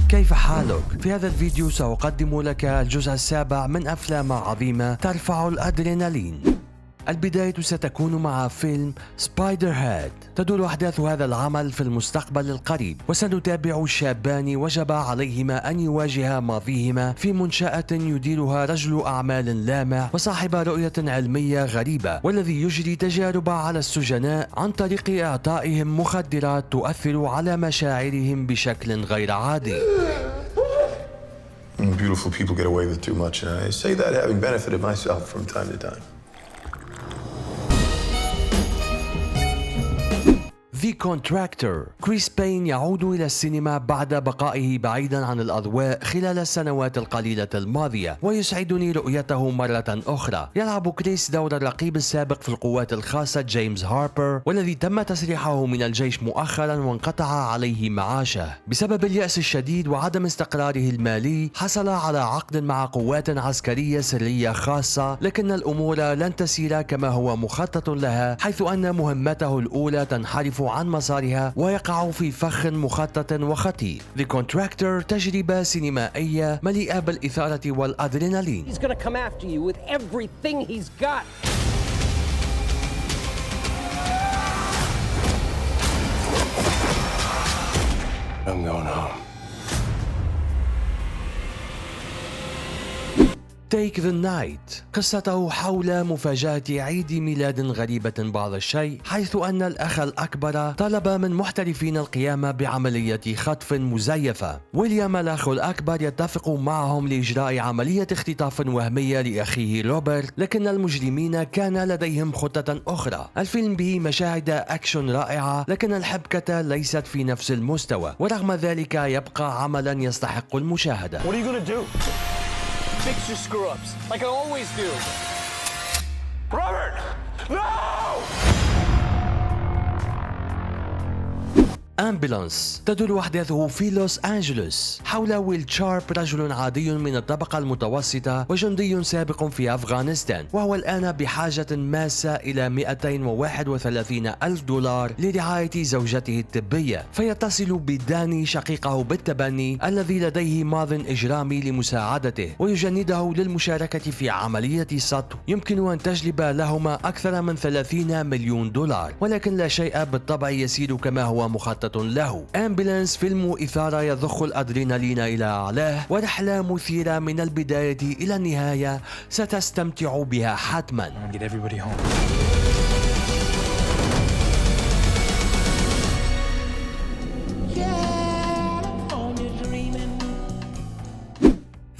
كيف حالك؟ في هذا الفيديو سأقدم لك الجزء السابع من أفلام عظيمة ترفع الأدرينالين. البداية ستكون مع فيلم سبايدر هاد. تدور أحداث هذا العمل في المستقبل القريب، وسنتابع شابان وجب عليهما أن يواجها ماضيهما في منشأة يديرها رجل أعمال لامع وصاحب رؤية علمية غريبة، والذي يجري تجارب على السجناء عن طريق إعطائهم مخدرات تؤثر على مشاعرهم بشكل غير عادي. Beautiful people get away with too much, and I say that having benefited myself from time to time. The Contractor. كريس بين يعود إلى السينما بعد بقائه بعيدا عن الأضواء خلال السنوات القليلة الماضية، ويسعدني رؤيته مرة أخرى. يلعب كريس دور الرقيب السابق في القوات الخاصة جيمس هاربر، والذي تم تسريحه من الجيش مؤخرا وانقطع عليه معاشه بسبب اليأس الشديد وعدم استقراره المالي. حصل على عقد مع قوات عسكرية سرية خاصة، لكن الأمور لن تسير كما هو مخطط لها، حيث أن مهمته الأولى تنحرف عن مسارها ويقع في فخ مخطط وخطير. The Contractor تجربة سينمائية مليئة بالإثارة والأدرينالين. He's gonna come after you with everything he's got. I'm going home. Take the Night. قصته حول مفاجأة عيد ميلاد غريبة بعض الشيء، حيث أن الأخ الأكبر طلب من محترفين القيام بعملية خطف مزيفة. ويليام الأخ الأكبر يتفق معهم لإجراء عملية اختطاف وهمية لأخيه روبرت، لكن المجرمين كان لديهم خطة أخرى. الفيلم به مشاهد أكشن رائعة، لكن الحبكة ليست في نفس المستوى، ورغم ذلك يبقى عملا يستحق المشاهدة. What are you gonna do? Fix your screw-ups, like I always do. Robert! No! أمبولانس. تدور أحداثه في لوس أنجلوس حول ويل شارب، رجل عادي من الطبقة المتوسطة وجندي سابق في أفغانستان، وهو الآن بحاجة ماسة إلى 231 ألف دولار لرعاية زوجته الطبية، فيتصل بداني شقيقه بالتبني الذي لديه ماض إجرامي لمساعدته، ويجنده للمشاركة في عملية سطو يمكن أن تجلب لهما أكثر من 30 مليون دولار، ولكن لا شيء بالطبع يسير كما هو مخطط له. أمبولانس فيلم إثارة يضخ الأدرينالين إلى أعلاه، ورحلة مثيرة من البداية إلى النهاية ستستمتع بها حتما.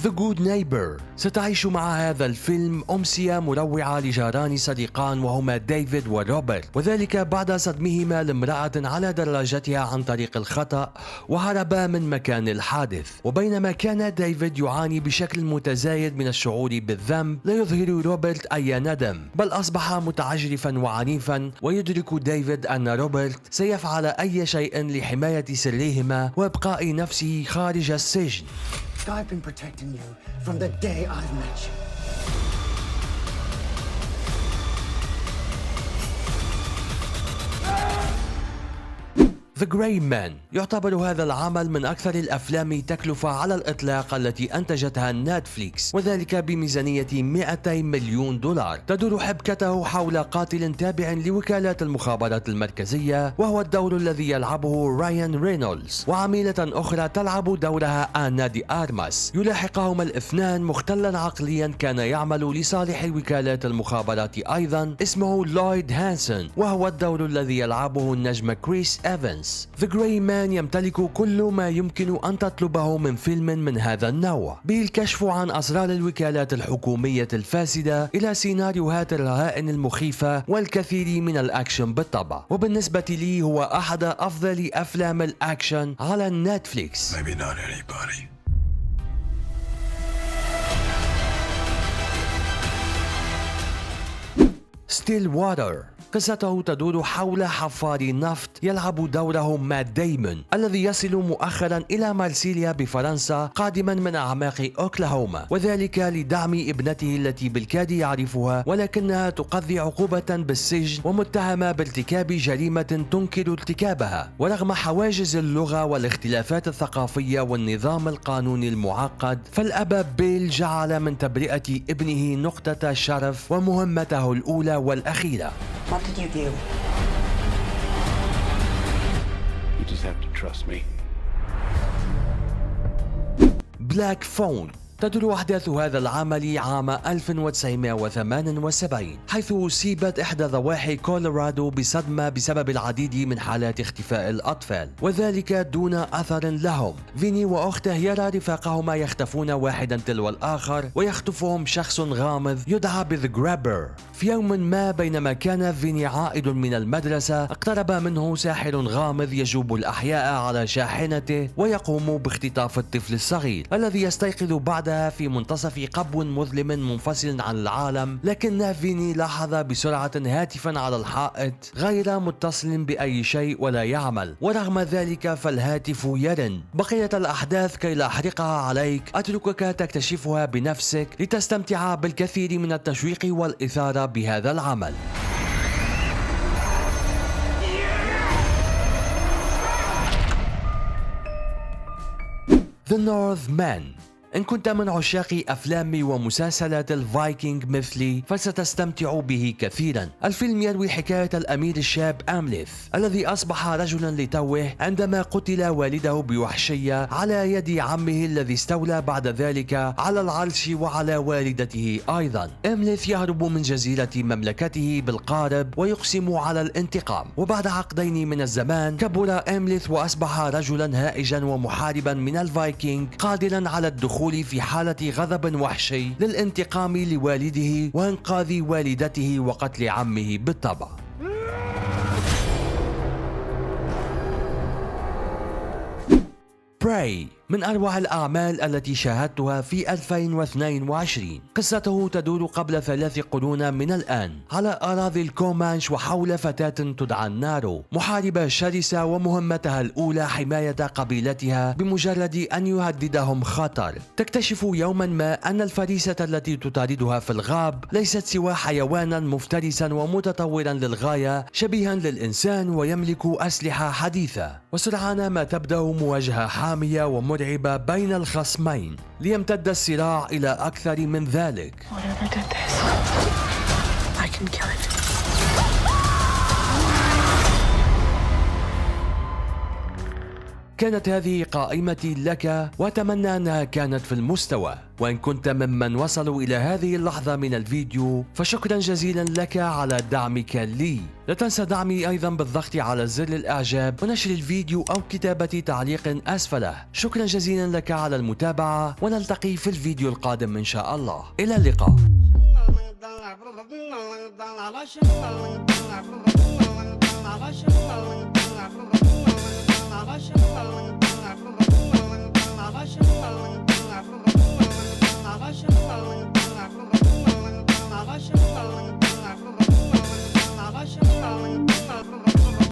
The Good Neighbor. ستعيش مع هذا الفيلم أمسية مروعة لجاران صديقان وهما ديفيد وروبرت، وذلك بعد صدمهما لامرأة على دراجتها عن طريق الخطأ وهربا من مكان الحادث. وبينما كان ديفيد يعاني بشكل متزايد من الشعور بالذنب، لا يظهر روبرت أي ندم، بل أصبح متعجرفا وعنيفا، ويدرك ديفيد أن روبرت سيفعل أي شيء لحماية سرهما وإبقاء نفسه خارج السجن. I've been protecting you from the day I've met you. The Gray Man. يعتبر هذا العمل من أكثر الأفلام تكلفة على الإطلاق التي أنتجتها نتفليكس، وذلك بميزانية 200 مليون دولار. تدور حبكته حول قاتل تابع لوكالات المخابرات المركزية، وهو الدور الذي يلعبه رايان رينولدز، وعميلة أخرى تلعب دورها آنا دي آرماس. يلاحقهما الاثنان مختلا عقليا كان يعمل لصالح وكالات المخابرات أيضا، اسمه لويد هانسون، وهو الدور الذي يلعبه النجم كريس إيفنز. The Gray Man يمتلك كل ما يمكن أن تطلبه من فيلم من هذا النوع، به الكشف عن أسرار الوكالات الحكومية الفاسدة إلى سيناريوهات الرهائن المخيفة والكثير من الأكشن بالطبع. وبالنسبة لي هو أحد أفضل أفلام الأكشن على نتفليكس. Maybe not anybody. ستيل واتر. قصته تدور حول حفار نفط يلعب دوره مات ديمون الذي يصل مؤخرا إلى مارسيليا بفرنسا قادما من أعماق أوكلاهوما، وذلك لدعم ابنته التي بالكاد يعرفها ولكنها تقضي عقوبة بالسجن ومتهمة بارتكاب جريمة تنكر ارتكابها. ورغم حواجز اللغة والاختلافات الثقافية والنظام القانوني المعقد، فالأب بيل جعل من تبرئة ابنه نقطة شرف ومهمته الأولى والأخيرة. What did you do? You just have to trust me. بلاك فون. تدور أحداث هذا العمل عام 1978، حيث أصيبت إحدى ضواحي كولورادو بصدمة بسبب العديد من حالات اختفاء الأطفال، وذلك دون أثر لهم. فيني وأخته يرى رفاقهما يختفون واحدا تلو الآخر، ويخطفهم شخص غامض يدعى بذ جرابر. في يوم ما بينما كان فيني عائد من المدرسة، اقترب منه ساحر غامض يجوب الأحياء على شاحنته ويقوم باختطاف الطفل الصغير الذي يستيقظ بعدها في منتصف قبو مظلم منفصل عن العالم. لكن فيني لاحظ بسرعة هاتفا على الحائط غير متصل بأي شيء ولا يعمل، ورغم ذلك فالهاتف يرن. بقية الأحداث كي لا أحرقها عليك أتركك تكتشفها بنفسك لتستمتع بالكثير من التشويق والإثارة بهذا العمل. The Northman. إن كنت من عشاق أفلام ومسلسلات الفايكنج مثلي فستستمتع به كثيرا. الفيلم يروي حكاية الأمير الشاب أمليث الذي أصبح رجلا لتوه عندما قتل والده بوحشية على يد عمه الذي استولى بعد ذلك على العرش وعلى والدته أيضا. أمليث يهرب من جزيرة مملكته بالقارب ويقسم على الانتقام، وبعد عقدين من الزمان كبر أمليث وأصبح رجلا هائجا ومحاربا من الفايكنج قادرا على الدخول في حالة غضب وحشي للانتقام لوالده وإنقاذ والدته وقتل عمه بالطبع. Prey من أروع الأعمال التي شاهدتها في 2022. قصته تدور قبل 3 قرون من الآن على أراضي الكومانش وحول فتاة تدعى نارو، محاربة شرسة ومهمتها الأولى حماية قبيلتها بمجرد أن يهددهم خطر. تكتشف يوما ما أن الفريسة التي تطاردها في الغاب ليست سوى حيوانا مفترسا ومتطورا للغاية شبيها للإنسان ويملك أسلحة حديثة. وسرعان ما تبدأ مواجهة حامية ومرعبة بين الخصمين ليمتد الصراع إلى أكثر من ذلك. Whatever did this, I can kill it. كانت هذه قائمتي لك وأتمنى أنها كانت في المستوى. وإن كنت ممن وصلوا إلى هذه اللحظة من الفيديو فشكرا جزيلا لك على دعمك لي. لا تنسى دعمي أيضا بالضغط على زر الإعجاب ونشر الفيديو أو كتابة تعليق أسفله. شكرا جزيلا لك على المتابعة، ونلتقي في الفيديو القادم إن شاء الله. إلى اللقاء.